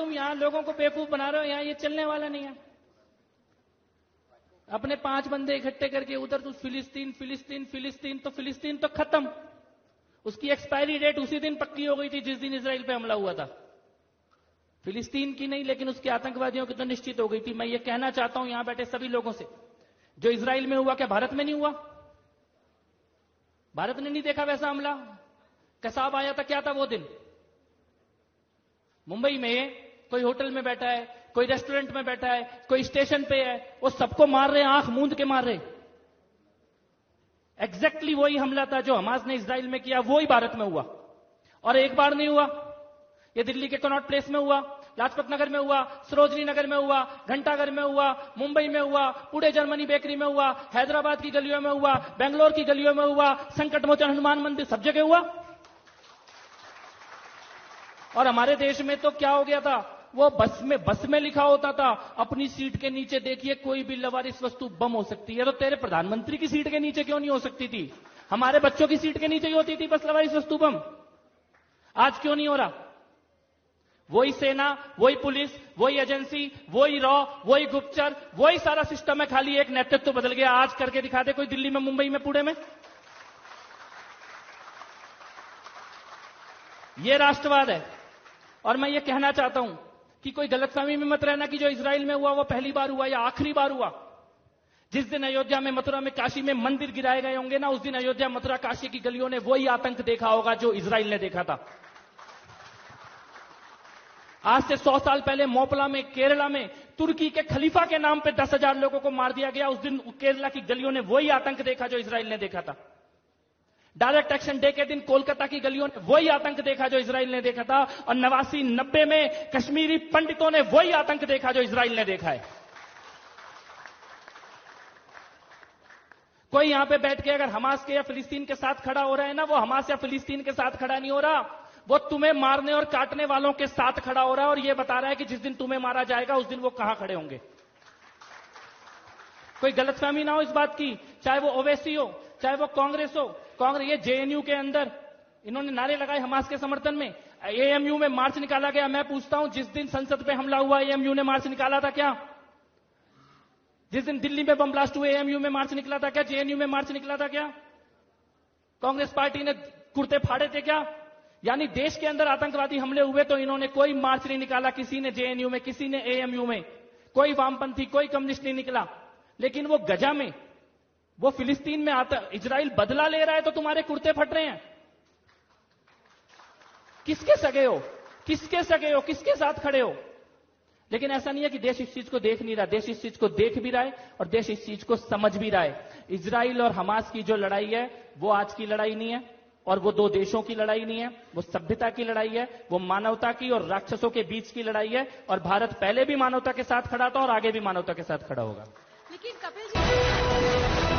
तुम यहां लोगों को बेवकूफ बना रहे हो, यहां ये चलने वाला नहीं है। अपने 5 बंदे इकट्ठे करके उधर तू फिलिस्तीन फिलिस्तीन फिलिस्तीन, तो फिलिस्तीन तो खत्म। उसकी एक्सपायरी डेट उसी दिन पक्की हो गई थी जिस दिन इजराइल पे हमला हुआ था। फिलिस्तीन की नहीं, लेकिन उसके आतंकवादियों की तो निश्चित हो गई थी। मैं ये कहना चाहता हूं यहां बैठे सभी लोगों से, जो इजराइल में हुआ क्या भारत में नहीं हुआ? भारत ने नहीं देखा वैसा हमला? कसाब आया था, क्या था वो दिन? मुंबई में कोई होटल में बैठा है, कोई रेस्टोरेंट में बैठा है, कोई स्टेशन पे है, वो सबको मार रहे, आंख मूंद के मार रहे। एग्जैक्टली वही हमला था जो हमास ने इजराइल में किया, वही भारत में हुआ। और एक बार नहीं हुआ, ये दिल्ली के कनॉट प्लेस में हुआ, लाजपत नगर में हुआ, सरोजनी नगर में हुआ, घंटाघर में हुआ, मुंबई में हुआ, पुणे जर्मनी बेकरी में हुआ, हैदराबाद की गलियों में हुआ, बेंगलोर की गलियों में हुआ, संकट मोचन हनुमान मंदिर, सब जगह हुआ। और हमारे देश में तो क्या हो गया था, वो बस में लिखा होता था अपनी सीट के नीचे देखिए कोई भी लवारिस वस्तु बम हो सकती है। तो तेरे प्रधानमंत्री की सीट के नीचे क्यों नहीं हो सकती थी? हमारे बच्चों की सीट के नीचे ही होती थी बस लवारिस वस्तु बम। आज क्यों नहीं हो रहा? वही सेना, वही पुलिस, वही एजेंसी, वही रॉ, वही गुप्तचर, वही सारा सिस्टम है, खाली एक नेतृत्व बदल गया। आज करके दिखा दे कोई दिल्ली में, मुंबई में, पुणे में। ये राष्ट्रवाद है। और मैं ये कहना चाहता हूं कि कोई गलतफहमी में मत रहना कि जो इजराइल में हुआ वो पहली बार हुआ या आखिरी बार हुआ। जिस दिन अयोध्या में, मथुरा में, काशी में मंदिर गिराए गए होंगे ना, उस दिन अयोध्या, मथुरा, काशी की गलियों ने वही आतंक देखा होगा जो इजराइल ने देखा था। आज से 100 साल पहले मोपला में, केरला में, तुर्की के खलीफा के नाम पे 10,000 लोगों को मार दिया गया। उस दिन केरला की गलियों ने वही आतंक देखा जो इजराइल ने देखा था। डायरेक्ट एक्शन डे के दिन कोलकाता की गलियों ने वही आतंक देखा जो इजराइल ने देखा था। और 89-90 में कश्मीरी पंडितों ने वही आतंक देखा जो इजराइल ने देखा है। कोई यहां पे बैठ के अगर हमास के या फिलिस्तीन के साथ खड़ा हो रहा है ना, वो हमास या फिलिस्तीन के साथ खड़ा नहीं हो रहा, वो तुम्हें मारने और काटने वालों के साथ खड़ा हो रहा है। और ये बता रहा है कि जिस दिन तुम्हें मारा जाएगा उस दिन वो कहां खड़े होंगे। कोई गलतफहमी ना हो इस बात की, चाहे वो ओवैसी हो, चाहे वो कांग्रेस हो। कांग्रेस, ये जेएनयू के अंदर इन्होंने नारे लगाए हमास के समर्थन में, एएमयू में मार्च निकाला गया। मैं पूछता हूं, जिस दिन संसद पे हमला हुआ एएमयू ने मार्च निकाला था क्या? जिस दिन दिल्ली में बम ब्लास्ट हुए एएमयू में मार्च निकला था क्या? जेएनयू में मार्च निकला था क्या? कांग्रेस पार्टी ने कुर्ते फाड़े थे क्या? यानी देश के अंदर आतंकवादी हमले हुए तो इन्होंने कोई मार्च नहीं निकाला, किसी ने जेएनयू में, किसी ने एएमयू में, कोई वामपंथी, कोई कम्युनिस्ट नहीं निकला। लेकिन वो गजा में, वो फिलिस्तीन में आता, इजराइल बदला ले रहा है तो तुम्हारे कुर्ते फट रहे हैं। किसके सगे हो? किसके सगे हो? किसके साथ खड़े हो? लेकिन ऐसा नहीं है कि देश इस चीज को देख नहीं रहा, देश इस चीज को देख भी रहा है और देश इस चीज को समझ भी रहा है। इजराइल और हमास की जो लड़ाई है वो आज की लड़ाई नहीं है और वो दो देशों की लड़ाई नहीं है, वो सभ्यता की लड़ाई है, वो मानवता की और राक्षसों के बीच की लड़ाई है। और भारत पहले भी मानवता के साथ खड़ा था और आगे भी मानवता के साथ खड़ा होगा। लेकिन कपिल जी